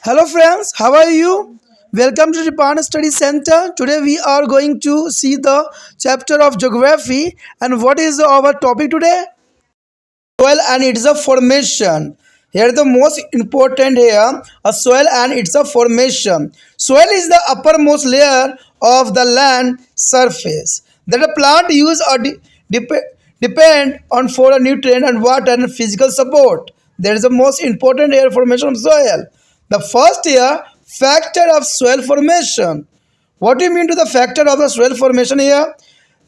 Hello friends, how are you? Welcome to the Japan Study Center. Today we are going to see the chapter of geography and what is our topic today? Soil and its a formation. Here the most important here, a soil and its a formation. Soil is the uppermost layer of the land surface that a plant use or depend on for a nutrient and water and physical support. There is the most important here formation of soil. The first here factor of soil formation. What do you mean to the factor of the soil formation here?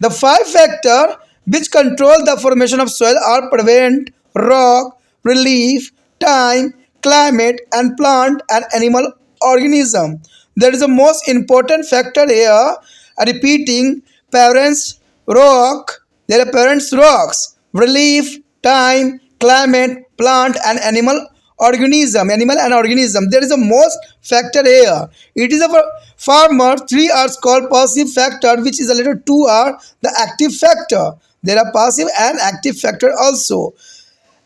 The five factors which control the formation of soil are prevent, rock, relief, time, climate, and plant and animal organism. There is a most important factor here. Repeating parents rock. There are parents rocks. Relief, time, climate, plant, and animal and organism. There is a most factor here. It is a farmer. Three are called passive factor, which is a letter two are the active factor. There are passive and active factor also.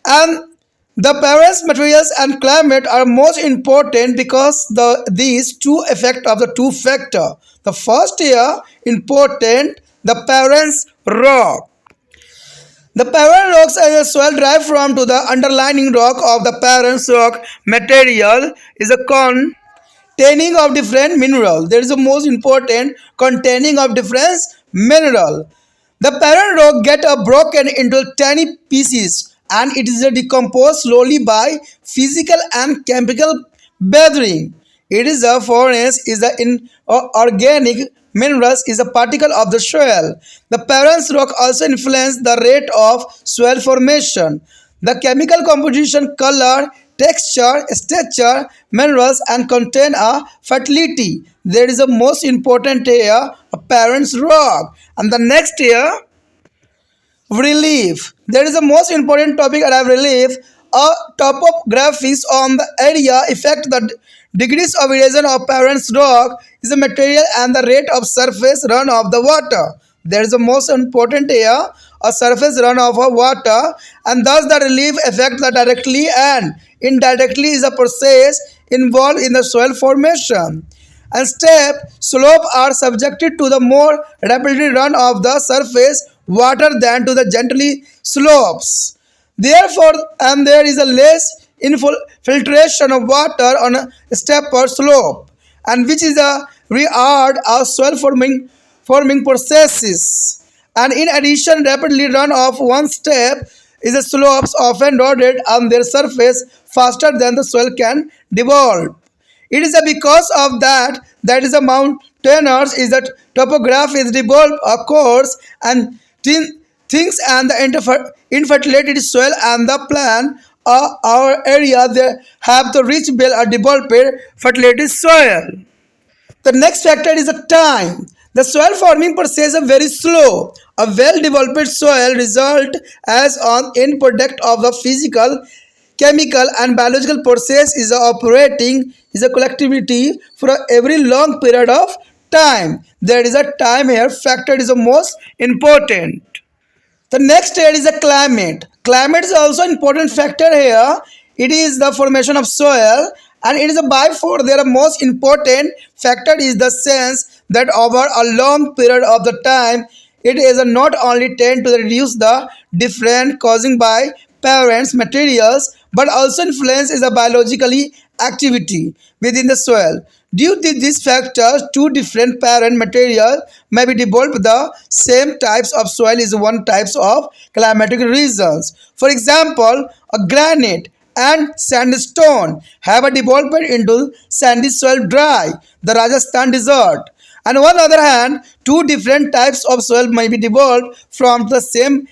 And the parents, materials, and climate are most important because these two effect of the two factor. The first here important the parents rock. The parent rocks as a soil derived from to the underlying rock of the parent rock material is a containing of different mineral. There is a most important containing of different mineral. The parent rock get broken into tiny pieces and it is decomposed slowly by physical and chemical bathing. It is a foreign is the organic minerals is a particle of the soil. The parent rock also influence the rate of soil formation. The chemical composition, color, texture, structure, minerals and contain a fertility. There is a most important here, a parent's rock. And the next here, relief. There is a most important topic around relief. A topographies on the area affect the degrees of erosion of parent's rock is the material and the rate of surface run of the water. There is a most important here, a surface runoff of water, and thus the relief affect the directly and indirectly is a process involved in the soil formation. And step slope are subjected to the more rapidly run of the surface water than to the gently slopes. Therefore, and there is a less infiltration of water on a step or slope, and which is a reward of soil forming processes. And in addition, rapidly run off one step is the slopes often eroded on their surface faster than the soil can develop. It is because of that is a mountainous is that topography is developed a course and things and the infertility soil and the plant our area they have the rich well or developed fertility soil. The next factor is the time. The soil forming process is very slow. A well-developed soil result as an end product of the physical, chemical and biological process is operating is a collectivity for every long period of time. There is a time here factor is the most important. The next here is the climate. Climate is also important factor here. It is the formation of soil and it is a by far their most important factor is the sense that over a long period of the time it is not only tend to reduce the different causing by parents materials but also influence is a biologically activity within the soil. Due to these factors, two different parent materials may be developed. The same types of soil is one types of climatic regions. For example, a granite and sandstone have a development into sandy soil dry, the Rajasthan desert. And on the other hand, two different types of soil may be developed from the same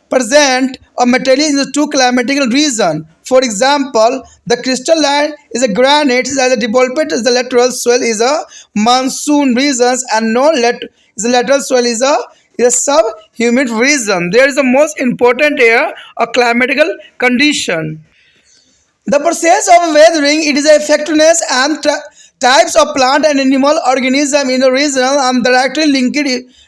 present a material in the two climatic region. For example, the crystalline is a granite as a development is the lateral soil is a monsoon regions and no is the lateral soil is a sub-humid region. There is the most important here a climatical condition. The process of weathering it is a effectiveness and types of plant and animal organism in the region and directly linked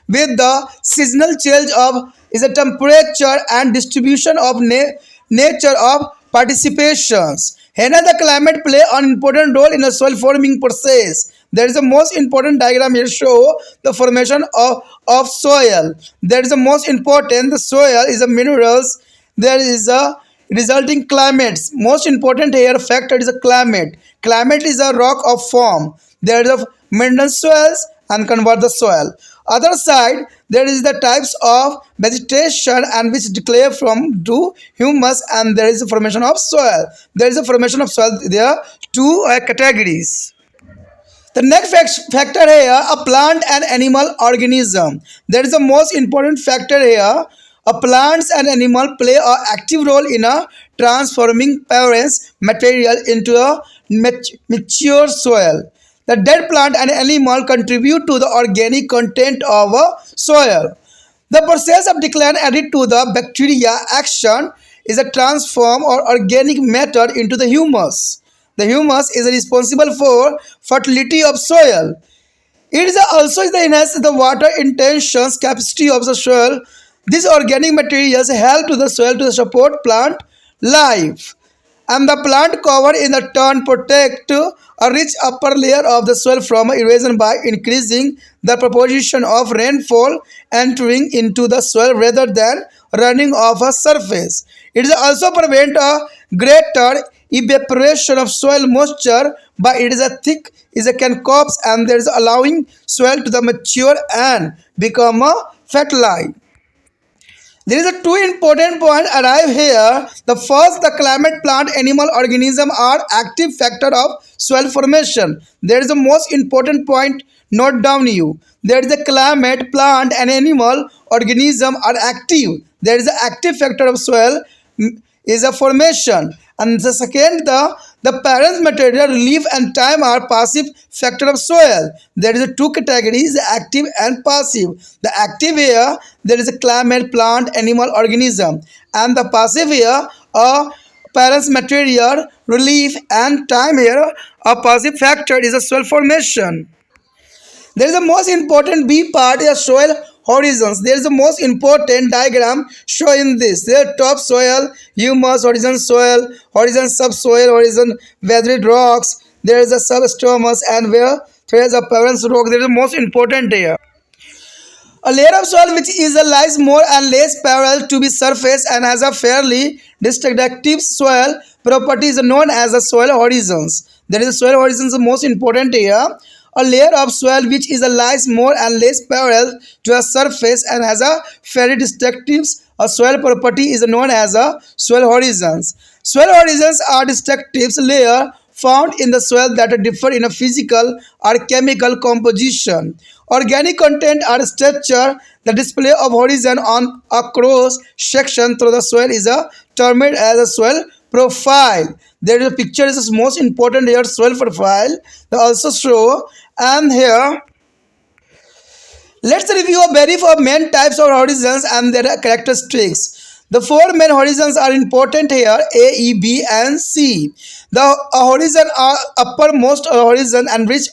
with the seasonal change of is a temperature and distribution of nature of participations. Here the climate play an important role in the soil forming process. There is the most important diagram here show the formation of soil. There is the most important the soil is the minerals. There is a resulting climates. Most important here factor is the climate. Climate is a rock of form. There is a maintenance soils and convert the soil. Other side, there is the types of vegetation and which declare from to humus and there is a formation of soil. There is a formation of soil. There are two categories. The next factor here, a plant and animal organism. That is the most important factor here. A plants and animal play a active role in a transforming parents material into a mature soil. The dead plant and animal contribute to the organic content of a soil. The process of decline added to the bacteria action is a transform or organic matter into the humus. The humus is responsible for fertility of soil. It is also enhances the water intentions capacity of the soil. These organic materials help to the soil to support plant life. And the plant cover in the turn protect a rich upper layer of the soil from erosion by increasing the proportion of rainfall entering into the soil rather than running off a surface. It is also prevent a greater evaporation of soil moisture by it is a thick is a can copse and there is allowing soil to the mature and become a fertile. There is a two important point arrive here. The first, the climate, plant, animal, organism are active factor of soil formation. There is the most important point. Note down you. There is a climate, plant, and animal organism are active. There is an active factor of soil is a formation. And the second, the parents material relief and time are passive factor of soil. There is a two categories, active and passive. The active here there is a climate, plant, animal, organism, and the passive here parents material relief and time here a passive factor is a soil formation. There is the most important B part is soil horizons. There is the most important diagram showing this. There are top soil, humus, horizon soil, horizon subsoil, horizon weathered rocks. There is a substromus and where there is a parent rock. There is the most important here. A layer of soil which is lies more and less parallel to the surface and has a fairly destructive soil property is known as the soil horizons. There is a soil horizons the most important here. A layer of soil which is lies more and less parallel to a surface and has a fairly destructive soil property is known as a soil horizons. Soil horizons are destructive layer found in the soil that differ in a physical or chemical composition. Organic content or structure, the display of horizon on a cross section through the soil is termed as a soil profile. There is a picture is the most important here soil profile. They also show and here let's review a very four main types of horizons and their characteristics. The four main horizons are important here A, E, B and C. The horizon are uppermost horizon and rich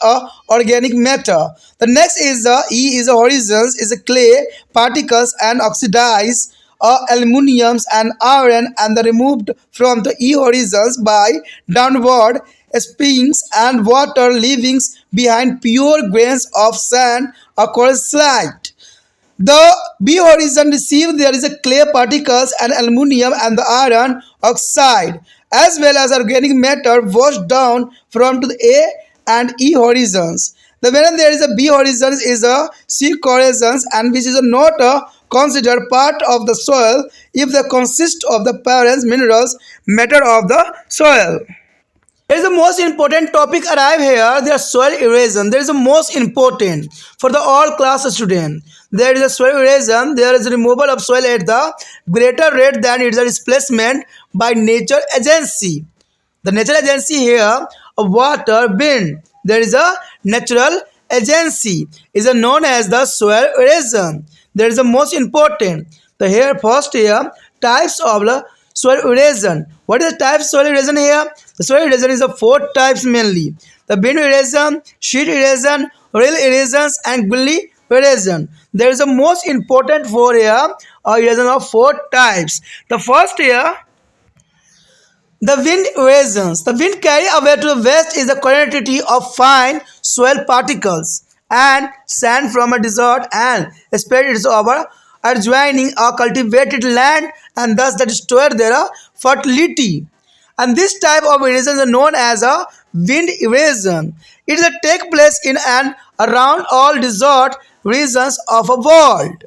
organic matter. The next is the E is a horizons is a clay particles and oxidized aluminiums and iron and the removed from the E horizons by downward springs and water leaving behind pure grains of sand or coral slate. The B horizon received there is a clay particles and aluminium and the iron oxide as well as organic matter washed down from to the A and E horizons. The when there is a B horizons is a C horizons and which is not considered part of the soil if they consist of the parents minerals matter of the soil. There is the most important topic arrive here. There is soil erosion. There is the most important for the all class student. There is a soil erosion. There is a removal of soil at the greater rate than its displacement by nature agency. The natural agency here a water wind. There is a natural agency is known as the soil erosion. There is the most important. The here first here types of the soil erosion. What is the type of soil erosion here? The soil erosion is of four types mainly. The bin erosion, sheet erosion, rail erosions and gully erosion. There is a most important four here erosion of four types. The first here The wind erosions. The wind carry away to the west is the quantity of fine soil particles and sand from a desert and spread it over adjoining or cultivated land and thus that destroy their fertility. And this type of erosion is known as a wind erosion. It is take place in and around all desert regions of the world.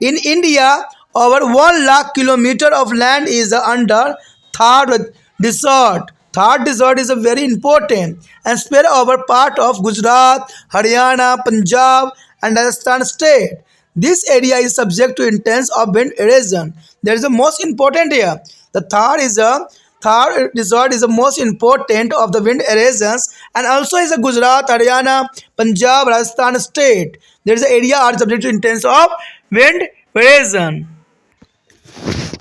In India, over 1 lakh kilometer of land is under third desert. Third desert is a very important and spread over part of Gujarat, Haryana, Punjab, and Rajasthan state. This area is subject to intense of wind erosion. That is the most important here. The third desert is the most important of the wind erosions and also is a Gujarat, Haryana, Punjab, Rajasthan state. There is an area are subject to intense of wind erosion.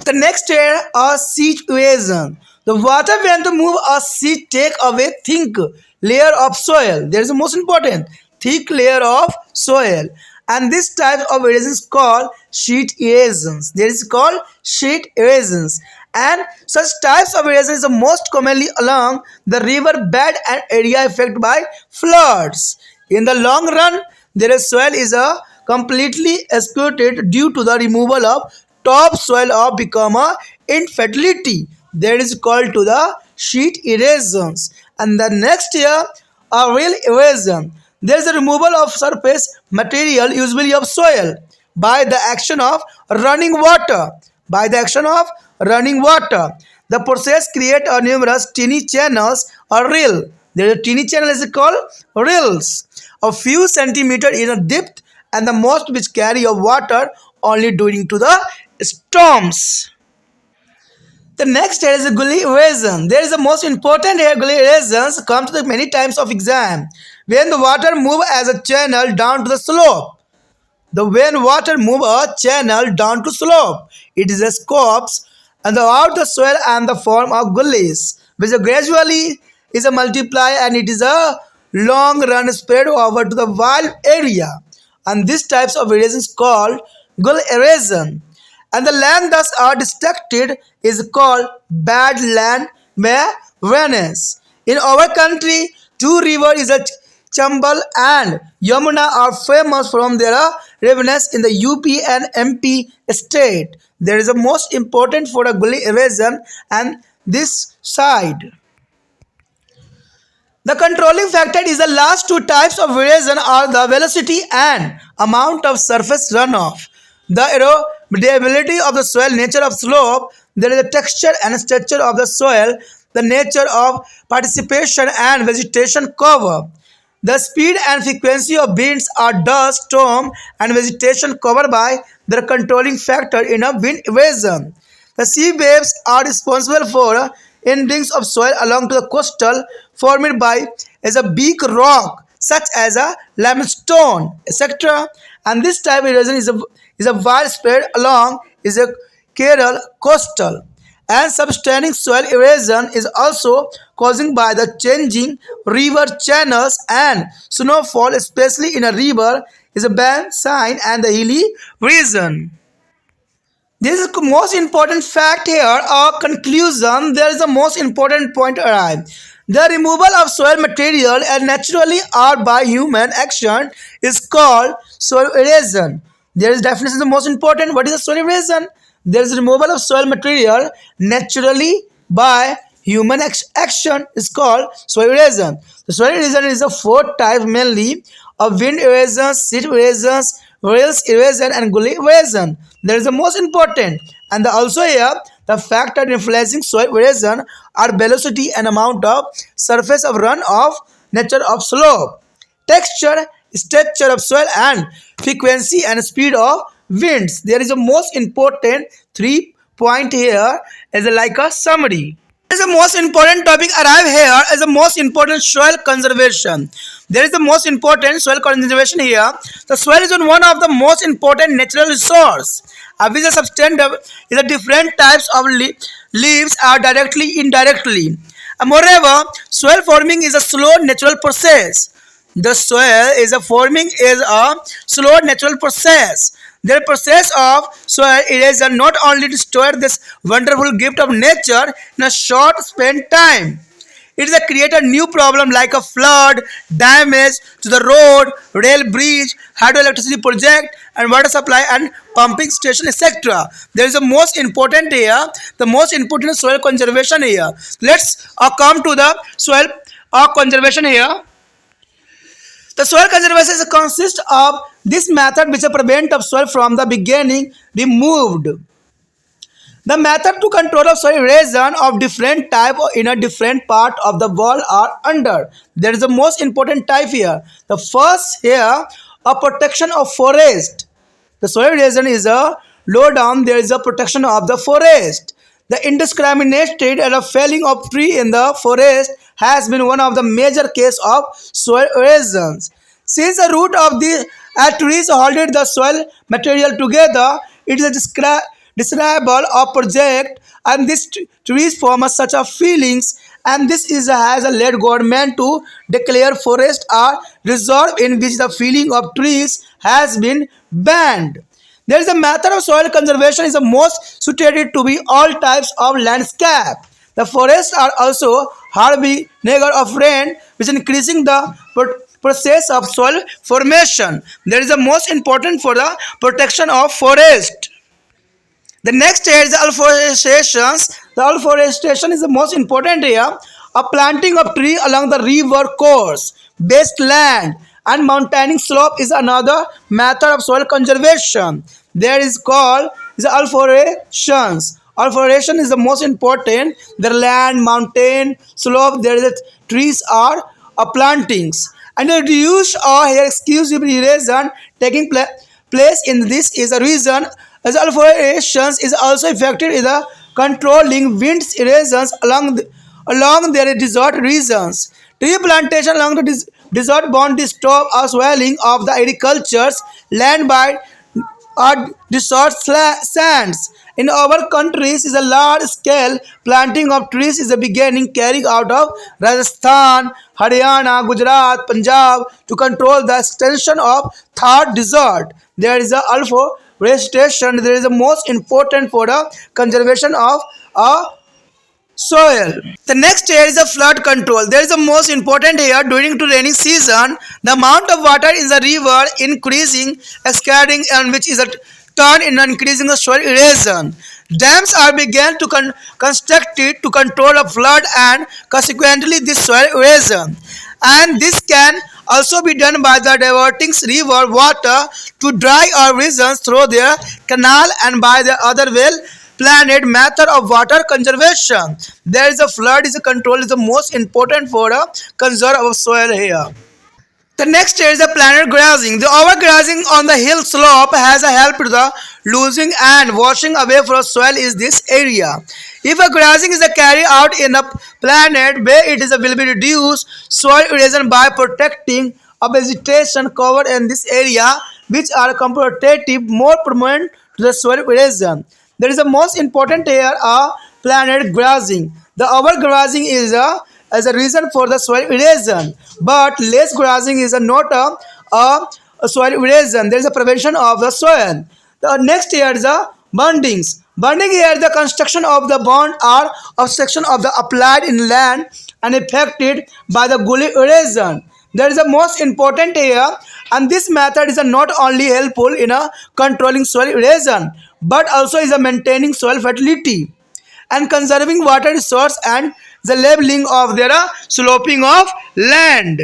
The next here are siege erosion. The water when to move a siege take away thick layer of soil. There is the most important thick layer of soil. And this type of erosion is called sheet erosions. There is called sheet erosions. And such types of erosion is the most commonly along the river bed and area affected by floods. In the long run, there is soil is a completely excluded due to the removal of topsoil or become a infertility. That is called to the sheet erosions. And the next year, a real erosion. There is a removal of surface material, usually of soil, by the action of running water. By the action of running water, the process create a numerous teeny channels or rill. There is a teeny channel is called rills, a few centimeter in a depth, and the most which carry of water only during to the storms. The next here is a Gully Erosion. There is the most important here. Gully erosions come to the many times of exam. When the water move as a channel down to the slope. The when water move a channel down to slope, it is a scopes and the out the soil and the form of gullies, which gradually is a multiply and it is a long run spread over to the wild area. And these types of erosion is called gully erosion. And the land thus are distracted is called bad land by Venice. In our country, two rivers is a Chambal and Yamuna are famous from their revenues in the UP and MP state. There is a most important for a gully erosion and this side. The controlling factor is the last two types of erosion are the velocity and amount of surface runoff. The erodibility of the soil, nature of slope, there is a texture and structure of the soil, the nature of participation and vegetation cover. The speed and frequency of winds are dust, storm, and vegetation covered by their controlling factor in a wind erosion. The sea waves are responsible for endings of soil along to the coastal formed by as a big rock such as a limestone, etc. And this type of erosion is a widespread along is a Kerala coastal. And substanding soil erosion is also caused by the changing river channels and snowfall, especially in a river, is a band sign and the hilly region. This is the most important fact here or conclusion. There is the most important point arrive. The removal of soil material and naturally or by human action is called soil erosion. There is definition the most important. What is the soil erosion? There is removal of soil material naturally by human action is called soil erosion. The soil erosion is a four types mainly of wind erosion, sheet erosions, rails erosion and gully erosion. There is the most important and also here the factor influencing soil erosion are velocity and amount of surface of run of nature of slope, texture, structure of soil and frequency and speed of winds. There is a most important 3 point here as like a summary. There is the most important topic arrive here as the most important soil conservation. There is the most important soil conservation here. The soil is one of the most important natural resource. Which is substance is a different types of leaves are directly indirectly. Moreover, soil forming is a slow natural process. The soil is a forming is a slow natural process. Their process of soil erosion not only destroyed this wonderful gift of nature in a short spent time, it has created new problem like a flood, damage to the road, rail bridge, hydroelectricity project, and water supply and pumping station, etc. There is the most important here, the most important soil conservation here. Let's come to the soil conservation here. The soil conservation consists of this method which prevent of soil from the beginning removed. The method to control of soil erosion of different type in a different part of the world are under. There is the most important type here. The first here, a protection of forest. The soil erosion is a low down. There is a protection of the forest. The indiscriminate and a felling of tree in the forest has been one of the major case of soil erosions. Since the root of the trees holding the soil material together, it is a desirable of project, and these trees form a such a feelings, and this is has led government to declare forest a reserve in which the felling of trees has been banned. There is a method of soil conservation is the most suited to be all types of landscape. The forests are also harbinger of rain, which is increasing the process of soil formation. There is the most important for the protection of forest. The next is the afforestation. The afforestation is the most important here. A planting of tree along the river course, based land, and mountain slope is another method of soil conservation. There is called the afforestation. Afforestation is the most important. The land, mountain, slope, there is a, trees are plantings. And the reduce or here exclusive erosion taking place in this is a reason as afforestation is also effective in the controlling winds erosions along their desert regions. Tree plantation along the desert bound stop a swelling of the agriculture's land by desert sands. In our countries, is a large-scale planting of trees is a beginning carried out of Rajasthan, Haryana, Gujarat, Punjab to control the extension of Thar desert. There is a afforestation. There is the most important for the conservation of a soil. The next here is a flood control. There is the most important here during the rainy season. The amount of water in the river increasing, escalating, and which is a turn in increasing the soil erosion. Dams are began to constructed to control a flood and consequently this soil erosion. And this can also be done by the diverting river water to dry or regions through their canal and by the other well planned method of water conservation. There is a flood is a control is the most important for a conserve of soil here. The next is the planet grazing. The overgrazing on the hill slope has helped the losing and washing away from soil is this area. If a grazing is carried out in a planet where it is will be reduced soil erosion by protecting a vegetation covered in this area which are comparatively more permanent to the soil erosion. There is the most important here planet grazing. The overgrazing is as a reason for the soil erosion, but less grazing is not a soil erosion. There is a prevention of the soil. The next here is the bondings. Bonding here is the construction of the bond or obstruction of the applied in land and affected by the gully erosion. There is the most important here, and this method is not only helpful in controlling soil erosion, but also is maintaining soil fertility and conserving water resource and the leveling of their sloping of land.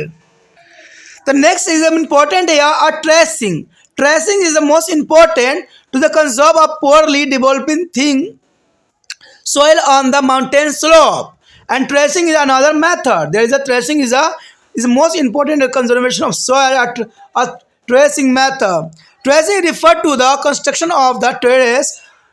The next is important here are tracing. Tracing is the most important to the conserve of poorly developing thing soil on the mountain slope. And tracing is another method. There is a tracing is most important in the conservation of soil at a tracing method. Tracing refer to the construction of the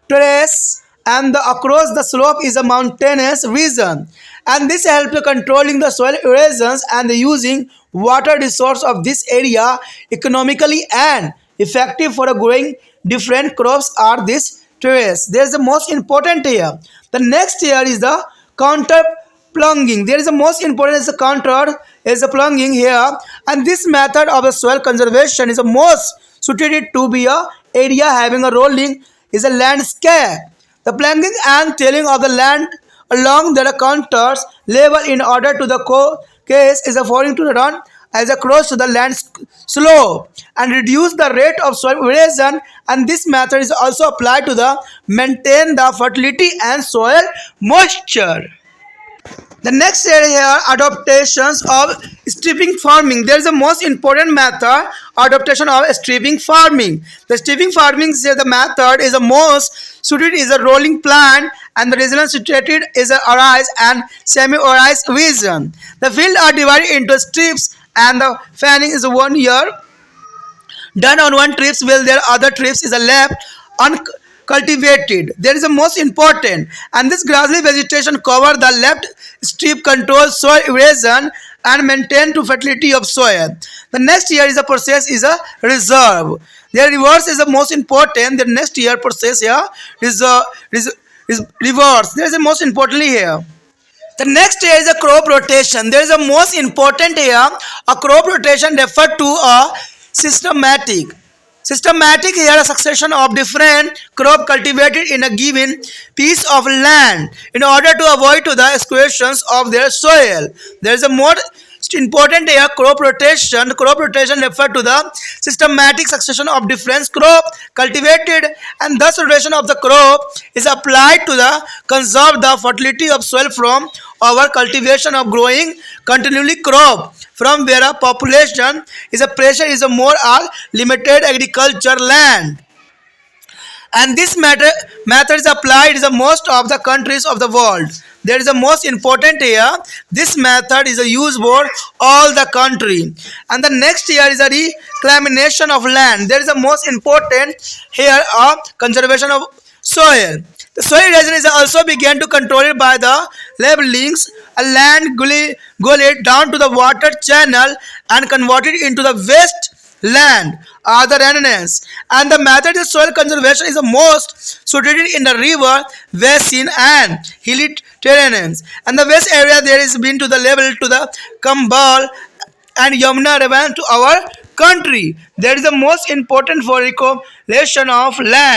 terrace and the across the slope is a mountainous region, and this helps controlling the soil erosions and the using water resource of this area economically and effective for growing different crops are this terrace. There is the most important here. The next here is the counter plunging. There is the most important is the counter is the plunging here, and this method of the soil conservation is the most suited to be area having a rolling is a landscape. The planking and tilling of the land along the contours level in order to the case is according to the run as across to the land slope and reduce the rate of soil erosion, and this method is also applied to the maintain the fertility and soil moisture. The next area here, adaptations of stripping farming. There is a most important method, adaptation of stripping farming. The stripping farming is the method is the most suited is a rolling plant and the resilience situated is a arise and semi-arise vision. The field are divided into strips and the fanning is 1 year done on one trips while their other trips is a left uncultivated. There is a most important, and this grassy vegetation cover the left strip control soil erosion and maintain to fertility of soil. The next year is a process is a reserve. Their reverse is the most important. The next year process here reserve is reverse. There is the most importantly here. The next here is a crop rotation. There is a most important here. A crop rotation referred to a systematic. Systematic here a succession of different crop cultivated in a given piece of land in order to avoid to the excavations of their soil. There is a more important here crop rotation. Crop rotation referred to the systematic succession of different crop cultivated, and thus rotation of the crop is applied to the conserve the fertility of soil from our cultivation of growing continually crop from where a population is a pressure is a more or limited agriculture land, and this method is applied in the most of the countries of the world. There is a most important here. This method is a use for all the country. And the next here is a reclamation of land. There is a most important here of conservation of soil. The soil erosion is also began to control it by the levelings. A land gullied down to the water channel and converted into the waste land are the remnants, and the method of soil conservation is the most suited in the river basin and hilly terrains, and the west area there is been to the level to the Kambal and Yamuna river to our country. That is the most important for reclamation of land.